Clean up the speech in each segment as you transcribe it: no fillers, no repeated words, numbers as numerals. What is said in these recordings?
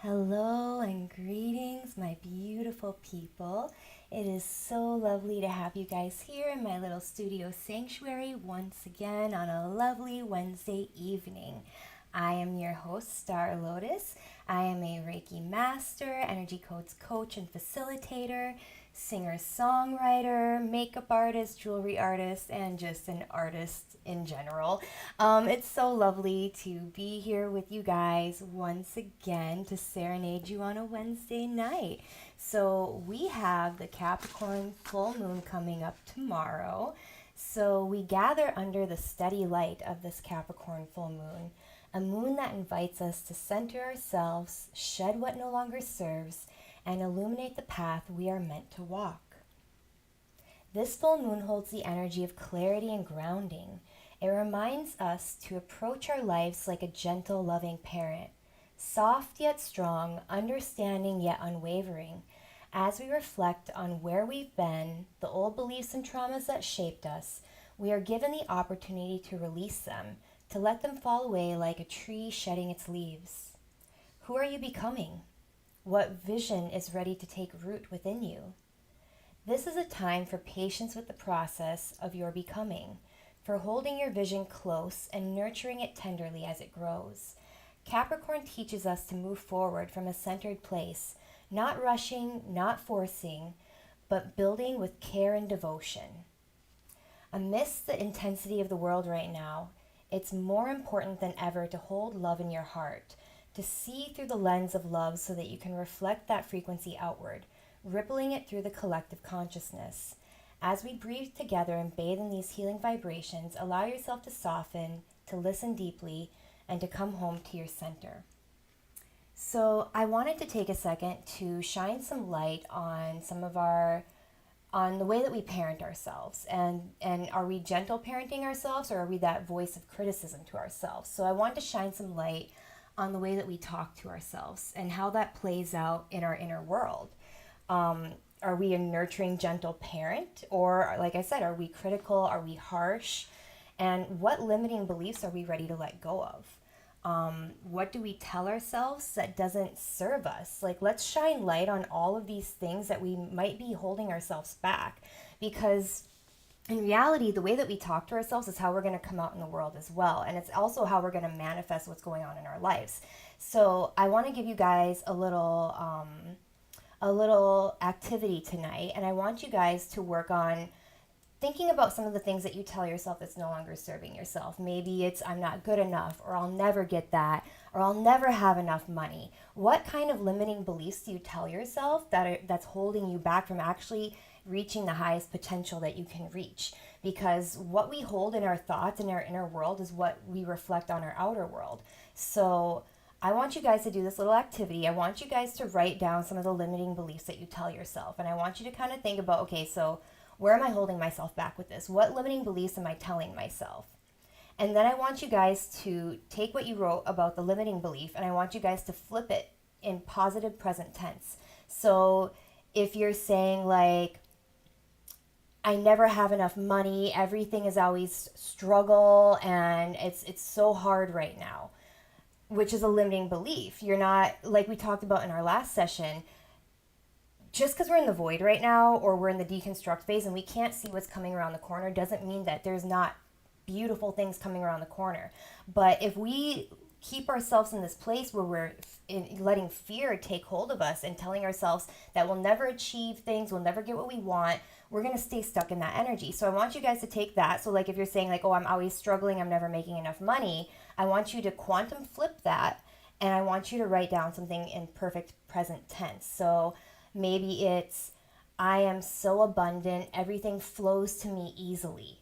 Hello and greetings, my beautiful people. It is so lovely to have you guys here in my little studio sanctuary once again on a lovely Wednesday evening. I am your host, Star Lotus. I am a Reiki master, energy codes coach and facilitator, singer-songwriter, makeup artist, jewelry artist, and just an artist in general. It's so lovely to be here with you guys once again to serenade you on a Wednesday night. So we have the Capricorn Full Moon coming up tomorrow. So we gather under the steady light of this Capricorn Full Moon, a moon that invites us to center ourselves, shed what no longer serves, and illuminate the path we are meant to walk. This full moon holds the energy of clarity and grounding. It reminds us to approach our lives like a gentle, loving parent, soft yet strong, understanding yet unwavering. As we reflect on where we've been, the old beliefs and traumas that shaped us, we are given the opportunity to release them, to let them fall away like a tree shedding its leaves. Who are you becoming? What vision is ready to take root within you? This is a time for patience with the process of your becoming, for holding your vision close and nurturing it tenderly as it grows. Capricorn teaches us to move forward from a centered place, not rushing, not forcing, but building with care and devotion. Amidst the intensity of the world right now, it's more important than ever to hold love in your heart, to see through the lens of love so that you can reflect that frequency outward, rippling it through the collective consciousness. As we breathe together and bathe in these healing vibrations, allow yourself to soften, to listen deeply, and to come home to your center. So I wanted to take a second to shine some light on on the way that we parent ourselves, and are we gentle parenting ourselves, or are we that voice of criticism to ourselves? So I want to shine some light on the way that we talk to ourselves and how that plays out in our inner world. Are we a nurturing, gentle parent? Or, like I said, are we critical? Are we harsh? And what limiting beliefs are we ready to let go of? What do we tell ourselves that doesn't serve us? Like, let's shine light on all of these things that we might be holding ourselves back. Because in reality, the way that we talk to ourselves is how we're going to come out in the world as well. And it's also how we're going to manifest what's going on in our lives. So I want to give you guys a little activity tonight, and I want you guys to work on thinking about some of the things that you tell yourself that's no longer serving yourself. Maybe it's I'm not good enough, or I'll never get that, or I'll never have enough money. What kind of limiting beliefs do you tell yourself that's holding you back from actually reaching the highest potential that you can reach? Because what we hold in our thoughts in our inner world is what we reflect on our outer world. So I want you guys to do this little activity. I want you guys to write down some of the limiting beliefs that you tell yourself. And I want you to kind of think about, okay, so where am I holding myself back with this? What limiting beliefs am I telling myself? And then I want you guys to take what you wrote about the limiting belief, and I want you guys to flip it in positive present tense. So if you're saying like, I never have enough money, everything is always struggle, and it's so hard right now, which is a limiting belief. You're not, like we talked about in our last session, just because we're in the void right now, or we're in the deconstruct phase and we can't see what's coming around the corner, doesn't mean that there's not beautiful things coming around the corner. But if we keep ourselves in this place where we're letting fear take hold of us and telling ourselves that we'll never achieve things, we'll never get what we want, we're going to stay stuck in that energy. So I want you guys to take that. So like if you're saying like, oh, I'm always struggling, I'm never making enough money, I want you to quantum flip that, and I want you to write down something in perfect present tense. So maybe it's, I am so abundant, everything flows to me easily.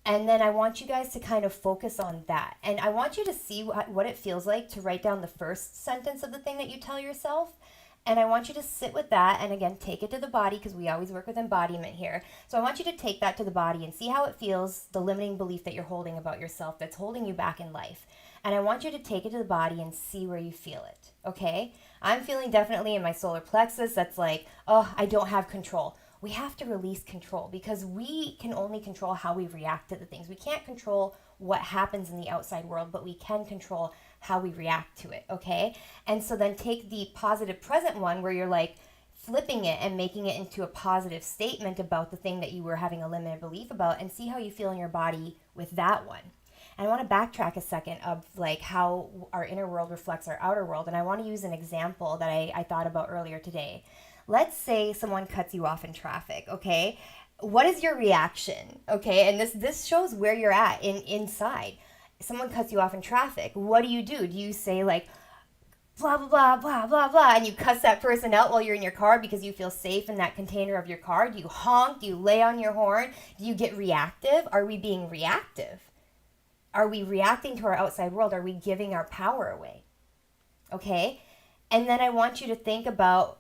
And then I want you guys to kind of focus on that. And I want you to see what it feels like to write down the first sentence of the thing that you tell yourself. And I want you to sit with that and again, take it to the body because we always work with embodiment here. So I want you to take that to the body and see how it feels, the limiting belief that you're holding about yourself that's holding you back in life. And I want you to take it to the body and see where you feel it, okay? I'm feeling definitely in my solar plexus that's like, oh, I don't have control. We have to release control because we can only control how we react to the things. We can't control what happens in the outside world, but we can control how we react to it, okay? And so then take the positive present one where you're like flipping it and making it into a positive statement about the thing that you were having a limited belief about and see how you feel in your body with that one. And I want to backtrack a second of like how our inner world reflects our outer world. And I want to use an example that I thought about earlier today. Let's say someone cuts you off in traffic, okay? What is your reaction, okay? And this shows where you're at inside. Someone cuts you off in traffic. What do? Do you say like, blah, blah, blah, blah, blah, blah, and you cuss that person out while you're in your car because you feel safe in that container of your car? Do you honk? Do you lay on your horn? Do you get reactive? Are we being reactive? Are we reacting to our outside world? Are we giving our power away? Okay? And then I want you to think about,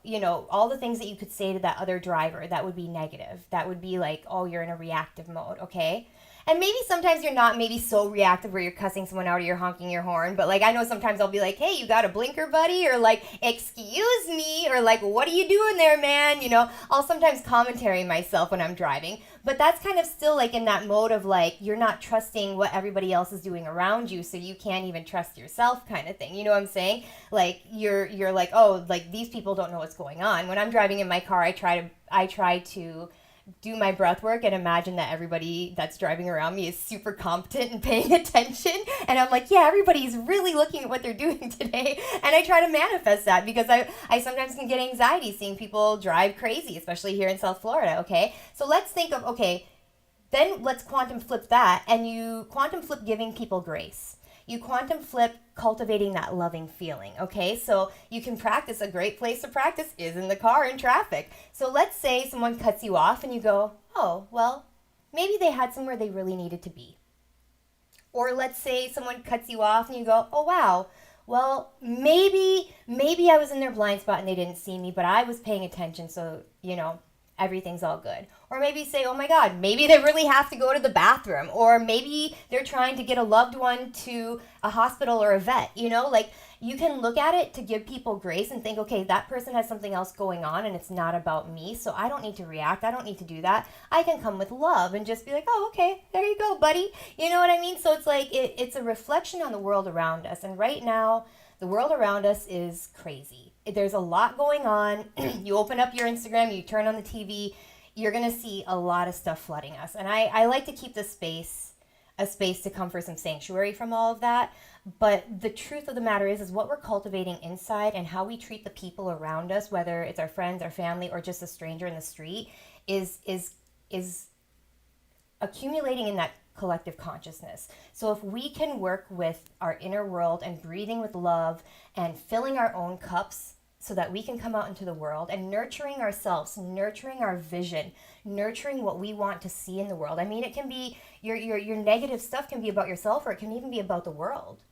all the things that you could say to that other driver that would be negative. That would be like, oh, you're in a reactive mode, okay? And maybe sometimes you're not maybe so reactive where you're cussing someone out or you're honking your horn. But like I know sometimes I'll be like, hey, you got a blinker, buddy? Or like, excuse me? Or like, what are you doing there, man? I'll sometimes commentary myself when I'm driving. But that's kind of still like in that mode of like, you're not trusting what everybody else is doing around you. So you can't even trust yourself kind of thing. You know what I'm saying? Like you're like, oh, like these people don't know what's going on. When I'm driving in my car, I try to do my breath work and imagine that everybody that's driving around me is super competent and paying attention. And I'm like, yeah, everybody's really looking at what they're doing today. And I try to manifest that because I sometimes can get anxiety seeing people drive crazy, especially here in South Florida, okay? So let's think of, okay, then let's quantum flip that and you quantum flip giving people grace. You quantum flip cultivating that loving feeling, okay? So you can practice. A great place to practice is in the car in traffic. So let's say someone cuts you off and you go, oh, well, maybe they had somewhere they really needed to be. Or let's say someone cuts you off and you go, oh, wow, well, maybe I was in their blind spot and they didn't see me, but I was paying attention, so, everything's all good. Or maybe say, oh my God, maybe they really have to go to the bathroom. Or maybe they're trying to get a loved one to a hospital or a vet. Like you can look at it to give people grace and think, okay, that person has something else going on and it's not about me. So I don't need to react. I don't need to do that. I can come with love and just be like, oh, okay, there you go, buddy. You know what I mean? So it's like, it's a reflection on the world around us. And right now, the world around us is crazy. There's a lot going on. You open up your Instagram, you turn on the TV, you're going to see a lot of stuff flooding us. And I like to keep this space a space to come for some sanctuary from all of that. But the truth of the matter is what we're cultivating inside and how we treat the people around us, whether it's our friends, our family, or just a stranger in the street, is accumulating in that collective consciousness. So if we can work with our inner world and breathing with love and filling our own cups so that we can come out into the world and nurturing ourselves, nurturing our vision, nurturing what we want to see in the world. I mean, it can be your negative stuff can be about yourself, or it can even be about the world.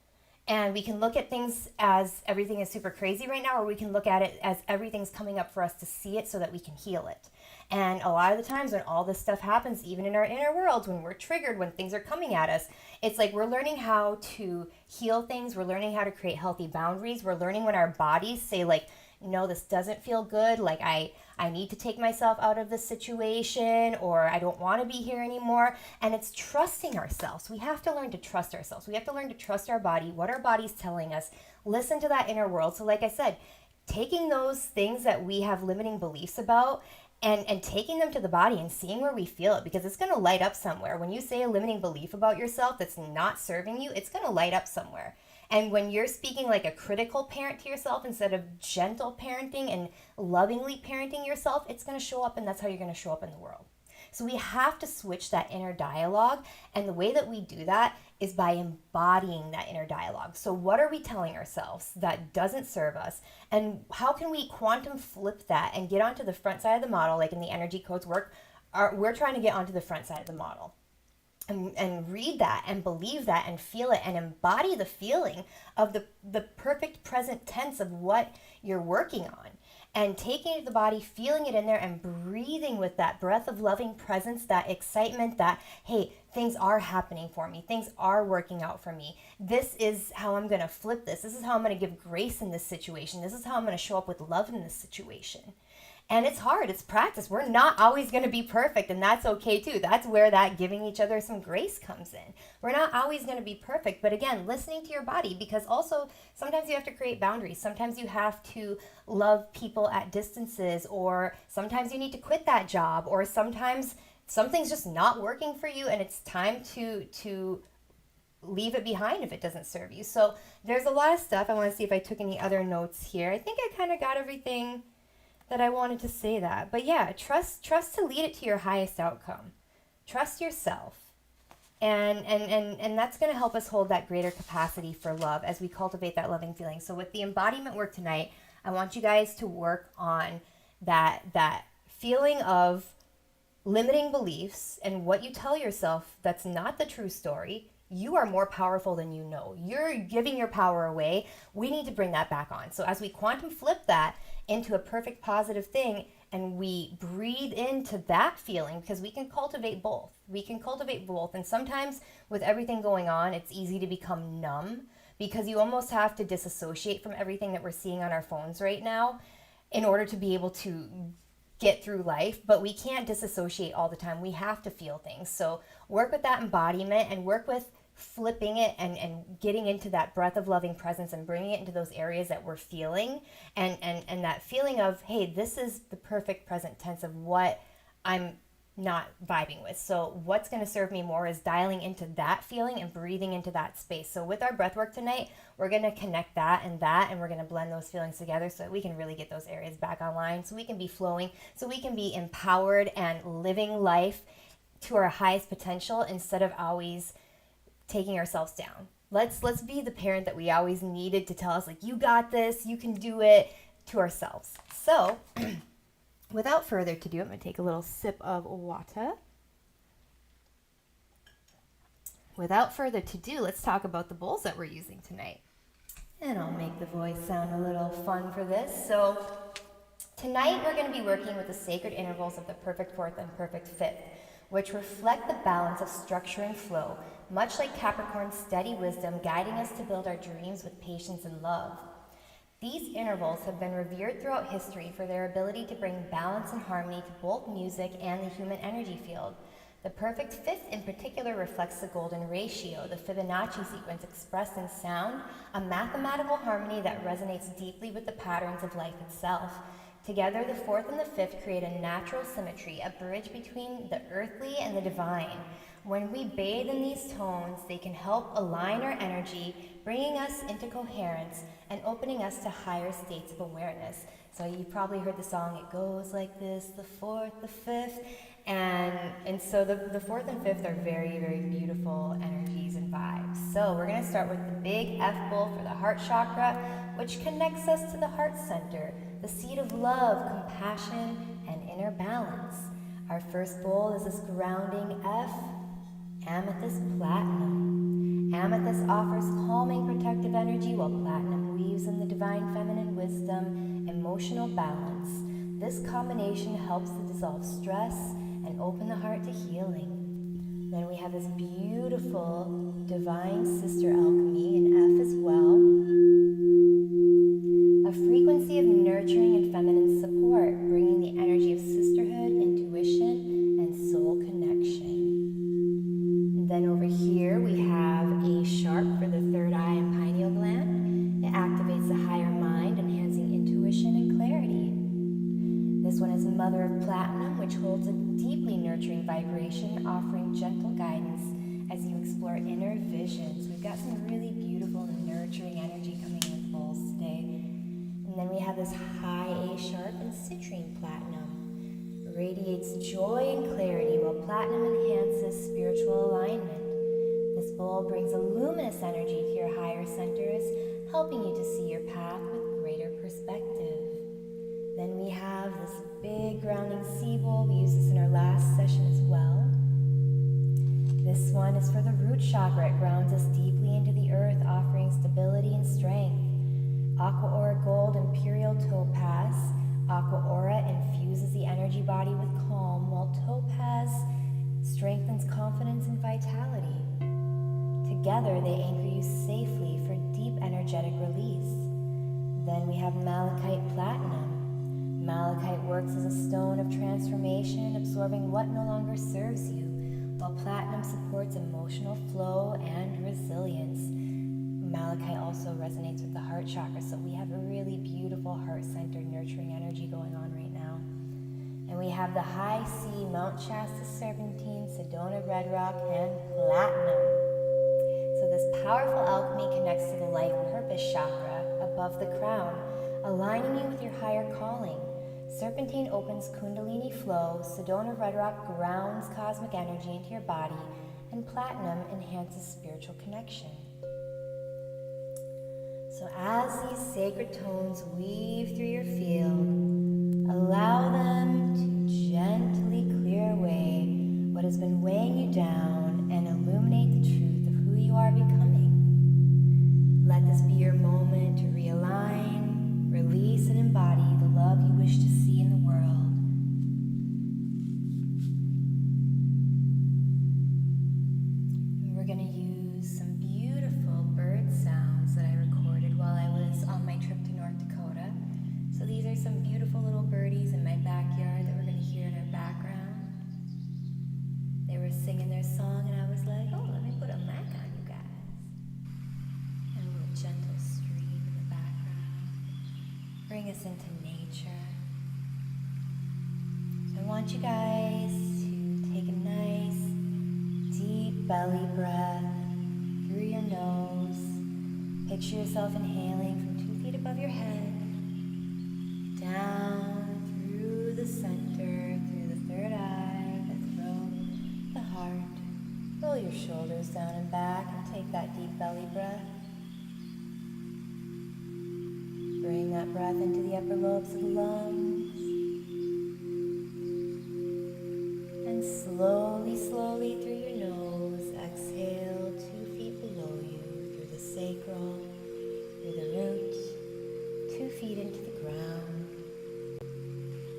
And we can look at things as everything is super crazy right now, or we can look at it as everything's coming up for us to see it so that we can heal it. And a lot of the times when all this stuff happens, even in our inner worlds, when we're triggered, when things are coming at us, it's like we're learning how to heal things. We're learning how to create healthy boundaries. We're learning when our bodies say like, no, this doesn't feel good. Like I need to take myself out of this situation, or I don't want to be here anymore. And it's trusting ourselves. We have to learn to trust ourselves. We have to learn to trust our body, what our body's telling us, listen to that inner world. So like I said, taking those things that we have limiting beliefs about and taking them to the body and seeing where we feel it, because it's going to light up somewhere. When you say a limiting belief about yourself that's not serving you, it's going to light up somewhere. And when you're speaking like a critical parent to yourself instead of gentle parenting and lovingly parenting yourself, it's going to show up, and that's how you're going to show up in the world. So we have to switch that inner dialogue, and the way that we do that is by embodying that inner dialogue. So what are we telling ourselves that doesn't serve us, and how can we quantum flip that and get onto the front side of the model? Like in the energy codes work, we're trying to get onto the front side of the model. and read that and believe that and feel it and embody the feeling of the perfect present tense of what you're working on, and taking it to the body, feeling it in there, and breathing with that breath of loving presence, that excitement that, hey, things are happening for me. Things are working out for me. This is how I'm going to flip this. This is how I'm going to give grace in this situation. This is how I'm going to show up with love in this situation. And it's hard. It's practice. We're not always going to be perfect, and that's okay too. That's where that giving each other some grace comes in. We're not always going to be perfect, but again, listening to your body, because also sometimes you have to create boundaries. Sometimes you have to love people at distances, or sometimes you need to quit that job, or sometimes something's just not working for you and it's time to leave it behind if it doesn't serve you. So there's a lot of stuff. I want to see if I took any other notes here. I think I kind of got everything that I wanted to say that. But yeah, trust to lead it to your highest outcome. Trust yourself. And that's going to help us hold that greater capacity for love as we cultivate that loving feeling. So with the embodiment work tonight, I want you guys to work on that feeling of limiting beliefs and what you tell yourself that's not the true story. You are more powerful than you know. You're giving your power away. We need to bring that back on. So as we quantum flip that into a perfect positive thing, and we breathe into that feeling, because we can cultivate both. We can cultivate both. And sometimes with everything going on, it's easy to become numb, because you almost have to disassociate from everything that we're seeing on our phones right now in order to be able to get through life. But we can't disassociate all the time. We have to feel things. So work with that embodiment and work with flipping it and getting into that breath of loving presence and bringing it into those areas that we're feeling, and that feeling of, hey, this is the perfect present tense of what I'm not vibing with. So what's going to serve me more is dialing into that feeling and breathing into that space. So with our breath work tonight, we're going to connect that, and we're going to blend those feelings together so that we can really get those areas back online, so we can be flowing, so we can be empowered and living life to our highest potential instead of always taking ourselves down. Let's be the parent that we always needed to tell us, like, you got this, you can do it, to ourselves. So without further ado, I'm going to take a little sip of water. Without further ado, let's talk about the bowls that we're using tonight. And I'll make the voice sound a little fun for this. So tonight we're going to be working with the sacred intervals of the perfect fourth and perfect fifth, which reflect the balance of structure and flow, much like Capricorn's steady wisdom guiding us to build our dreams with patience and love. These intervals have been revered throughout history for their ability to bring balance and harmony to both music and the human energy field. The perfect fifth in particular reflects the golden ratio, the Fibonacci sequence expressed in sound, a mathematical harmony that resonates deeply with the patterns of life itself. Together, the fourth and the fifth create a natural symmetry, a bridge between the earthly and the divine. When we bathe in these tones, they can help align our energy, bringing us into coherence and opening us to higher states of awareness. So you've probably heard the song, it goes like this, the fourth, the fifth, and so the fourth and fifth are very, very beautiful energies and vibes. So we're going to start with the big F bowl for the heart chakra, which connects us to the heart center, the seat of love, compassion, and inner balance. Our first bowl is this grounding F, Amethyst Platinum. Amethyst offers calming, protective energy, while Platinum weaves in the divine feminine wisdom, emotional balance. This combination helps to dissolve stress and open the heart to healing. Then we have this beautiful divine sister alchemy in F as well. A frequency of nurturing and feminine support, bringing the energy of sisterhood, intuition, and soul connection. And then over here we have A sharp for the third eye and pineal gland. It activates the higher mind, enhancing intuition and clarity. This one is Mother of Platinum, which holds a deeply nurturing vibration, offering gentle guidance as you explore inner visions. We've got some really beautiful nurturing energy coming in with bowls today. And then we have this high A sharp and citrine platinum. Radiates joy and clarity, while platinum enhances spiritual alignment. This bowl brings a luminous energy to your higher centers, helping you to see your path with greater perspective. Then we have this big grounding C bowl. We used this in our last session as well. This one is for the root chakra. It grounds us deeply into the earth, offering stability and strength. Aqua Aura Gold Imperial Topaz. Aqua Aura infuses the energy body with calm, while Topaz strengthens confidence and vitality. Together, they anchor you safely for deep energetic release. Then we have Malachite Platinum. Malachite works as a stone of transformation, absorbing what no longer serves you, while platinum supports emotional flow and resilience. Malachite also resonates with the heart chakra, so we have a really beautiful heart-centered, nurturing energy going on right now. And we have the High C, Mount Shasta Serpentine, Sedona Red Rock, and Platinum. So this powerful alchemy connects to the life purpose chakra above the crown, aligning you with your higher calling. Serpentine opens Kundalini flow, Sedona Red Rock grounds cosmic energy into your body, and Platinum enhances spiritual connection. So as these sacred tones weave through your field, allow them to gently clear away what has been weighing you down and illuminate the truth of who you are becoming. Let this be your moment to realign, release, and embody the love you wish to see in the world. And we're going to use some beautiful bird sounds that I recorded while I was on my trip to North Dakota. So these are some beautiful little birdies in my backyard that we're going to hear in our background. They were singing their song and I was like, oh, let me put a mic on you guys. And a little gentle stream in the background. Bring us into nature. So I want you guys to take a nice deep belly breath through your nose. Picture yourself inhaling from 2 feet above your head, down through the center, through the third eye, the throat, the heart. Roll your shoulders down and back and take that deep belly breath. Bring that breath into the upper lobes of the lungs. And slowly, slowly through your nose, exhale 2 feet below you, through the sacral, through the root, 2 feet into the ground.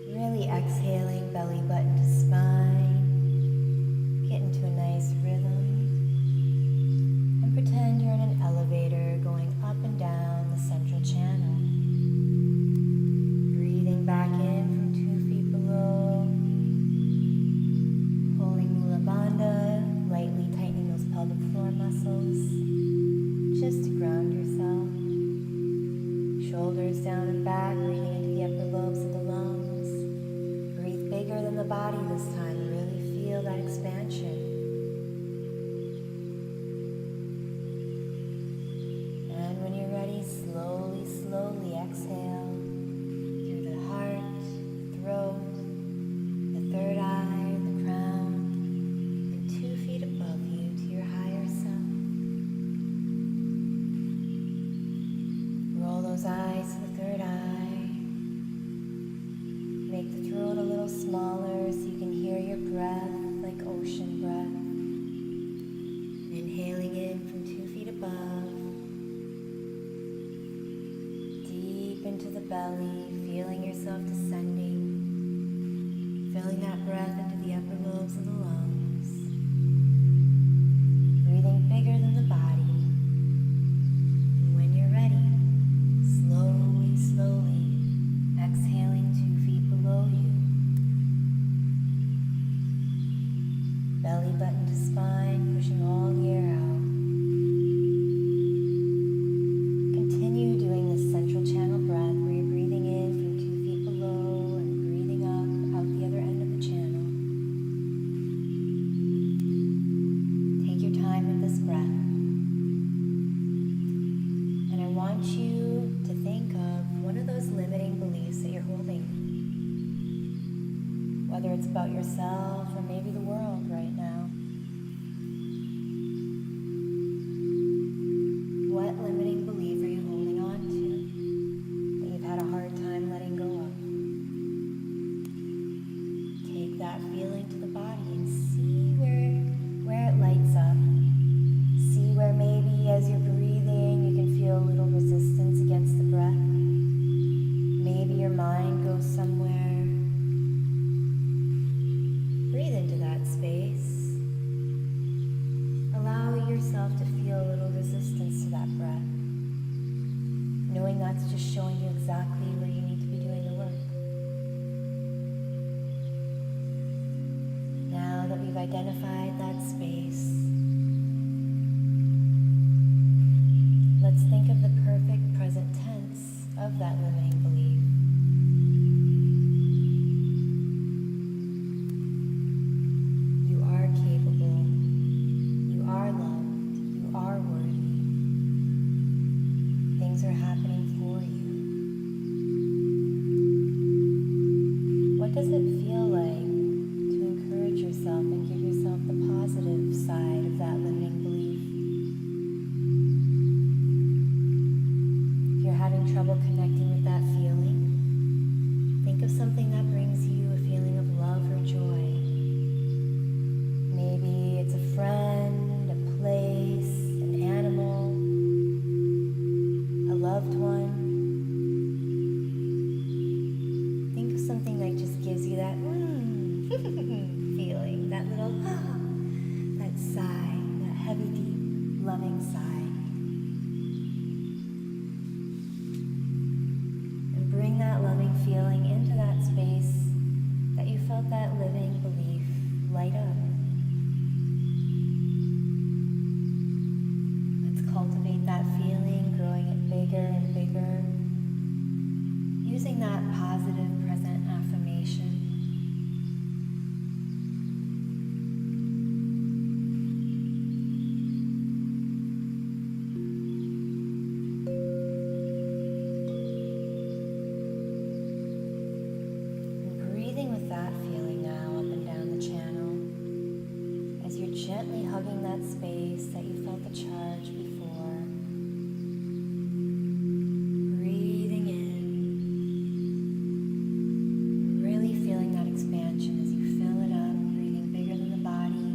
Really exhaling, belly button to spine. Get into a nice rhythm. And pretend you're in an elevator going up and down the central channel. Breathing back in from 2 feet below. Pulling Mula Bandha, lightly tightening those pelvic floor muscles. Just to ground yourself. Shoulders down and back, breathing into the upper lobes of the lungs. Breathe bigger than the body this time. Really feel that expansion. And when you're ready, slowly, slowly exhale through the heart, the throat, the third eye, the crown, and 2 feet above you to your higher self. Roll those eyes to the third eye. Make the throat a little smaller so you can hear your breath like ocean breath. Inhaling in from 2 feet above. Deep into the belly, feeling yourself descending. Filling that breath into the upper lobes of the lungs. Breathing bigger than the body. And when you're ready, slowly, slowly exhaling 2 feet below you. Belly button to spine, pushing all the air out. Continue doing this central channel breath where you're breathing in from 2 feet below and breathing up out the other end of the channel. Take your time with this breath. And I want you to think of one of those limiting beliefs that you're holding. Whether it's about yourself or maybe the world right now. What limiting belief are you holding on to that you've had a hard time letting go of? Take that feeling to the body and see where it lights just showing you exactly where you need to be doing the work. Now that we've identified that space, let's think of the perfect present tense of that limiting belief. You are capable. You are loved. You are worthy. Things are happening for you. What does it feel like to encourage yourself and give yourself the positive side of that limiting belief? If you're having trouble connecting with that feeling, think of something that brings you a feeling of love or joy. Maybe it's a friend, a place, an animal, a loved one. Think of something that just gives you that feeling, that little that sigh, that heavy, deep, loving sigh. And bring that loving feeling into that space that you felt that living belief light up. Let's cultivate that feeling, growing it bigger and bigger, using that positive present affirmation. And breathing with that feeling now up and down the channel as you're gently hugging that space that you felt the charge before. Breathing in, really feeling that expansion as you fill it up, breathing bigger than the body,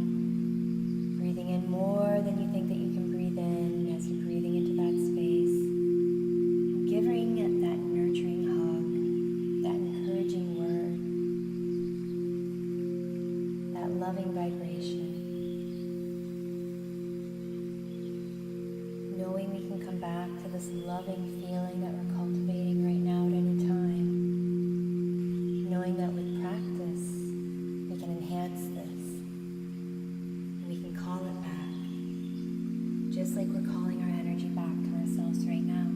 breathing in more than you think that you can breathe in as you're breathing into that space, and giving it that nurturing hug, that encouraging word, that loving vibration. Knowing we can come back to this loving feeling that we're cultivating right now at any time. Knowing that with practice, we can enhance this. We can call it back, just like we're calling our energy back to ourselves right now.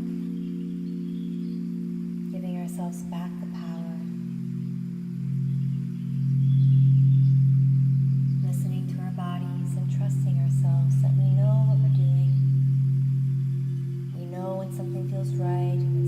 Giving ourselves back the power. Listening to our bodies and trusting ourselves that we know what we're doing. We know when something feels right and when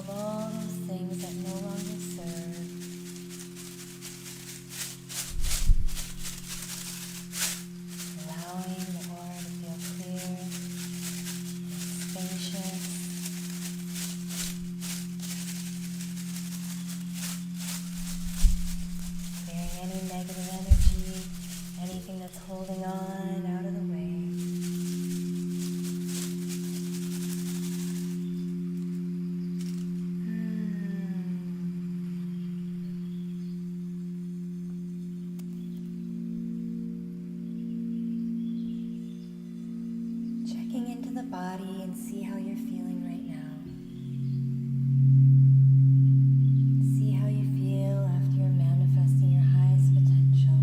of all those things that no longer serve. Allowing the aura to feel clear and spacious. Clearing any negative energy, anything that's holding on out of the way. Checking into the body and see how you're feeling right now. See how you feel after you're manifesting your highest potential.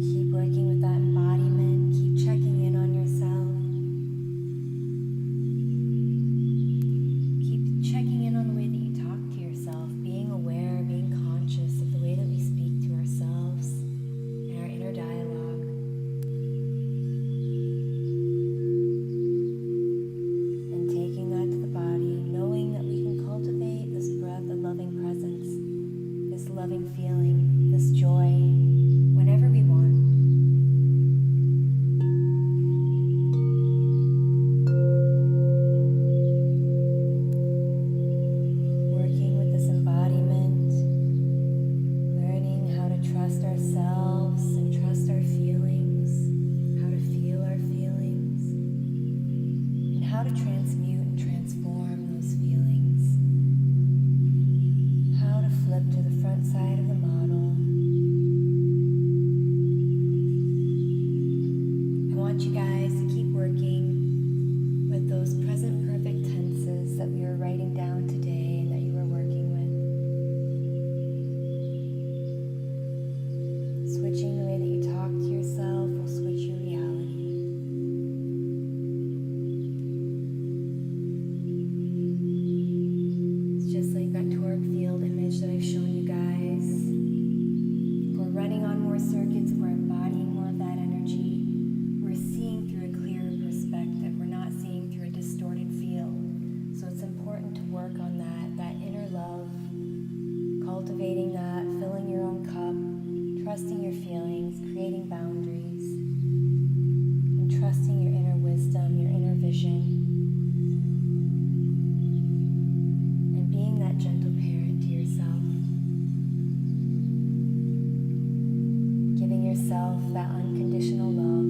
Keep working with that embodiment. Keep checking in on yourself. Keep checking in on the way that you talk to yourself, being aware, being conscious of the way that we speak to ourselves and our inner dialogue. Loving feeling, this joy, whenever we want. Working with this embodiment, learning how to trust ourselves and trust our feelings, how to feel our feelings, and how to transmute and transform those feelings. How to flip to the front side of the model. I want you guys to keep working with those present perfect tenses that we were writing down today and that you were working with. Switching the way that you talk to yourself will switch your reality. It's just like that torque field image that I've shown you guys. If we're running on more circuits, if we're embodying more of that energy, we're seeing through a clearer perspective. We're not seeing through a distorted field. So it's important to work on that inner love, cultivating that, filling your own cup, trusting your feelings, creating boundaries, and trusting your inner wisdom, your inner vision. That gentle parent to yourself, giving yourself that unconditional love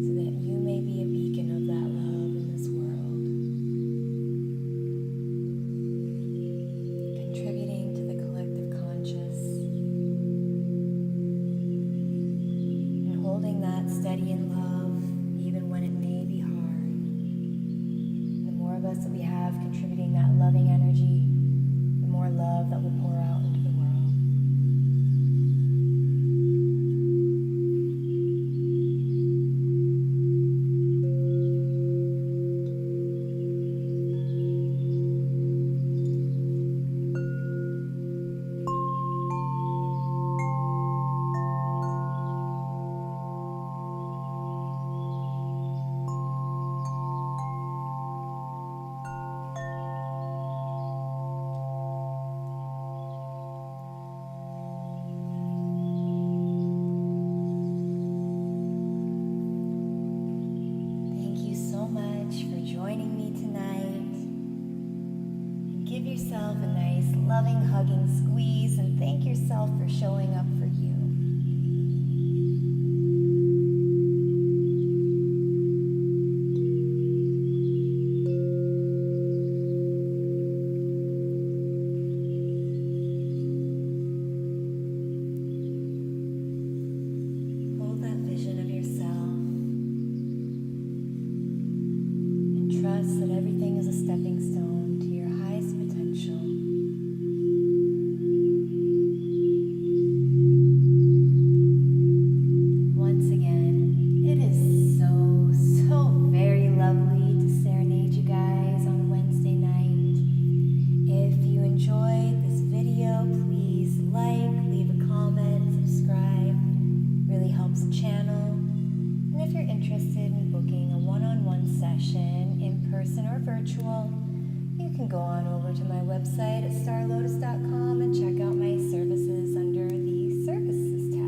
so that you may be a beacon of that love in this world, contributing to the collective conscious and holding that steady in love even when it may be hard. Us that we have contributing that loving energy, the more love that will pour out into the world. Joining me tonight. And give yourself a nice loving hugging squeeze and thank yourself for showing up for you. Hold that vision of yourself. Trust that everything is a stepping stone to your highest potential. session, in person or virtual, you can go on over to my website at starlotus.com and check out my services under the Services tab.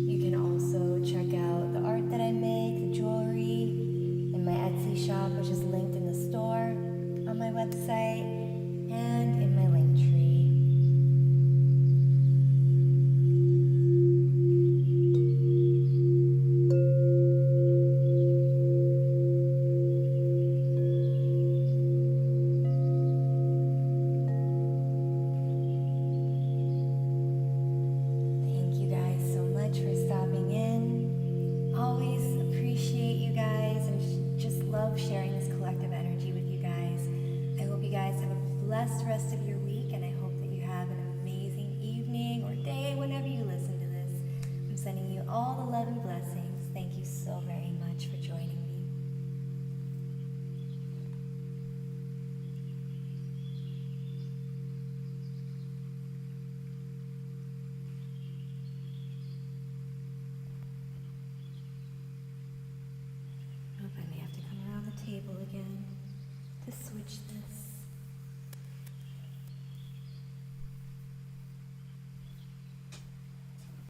You can also check out the art that I make, the jewelry, in my Etsy shop, which is linked in the store on my website and in my link tree. Sharing this collective energy with you guys. I hope you guys have a blessed rest of your week, and I hope that you have an amazing evening or day whenever you listen to this. I'm sending you all the love and blessings. Thank you so very much for joining me. I may have to come around the table again to switch things.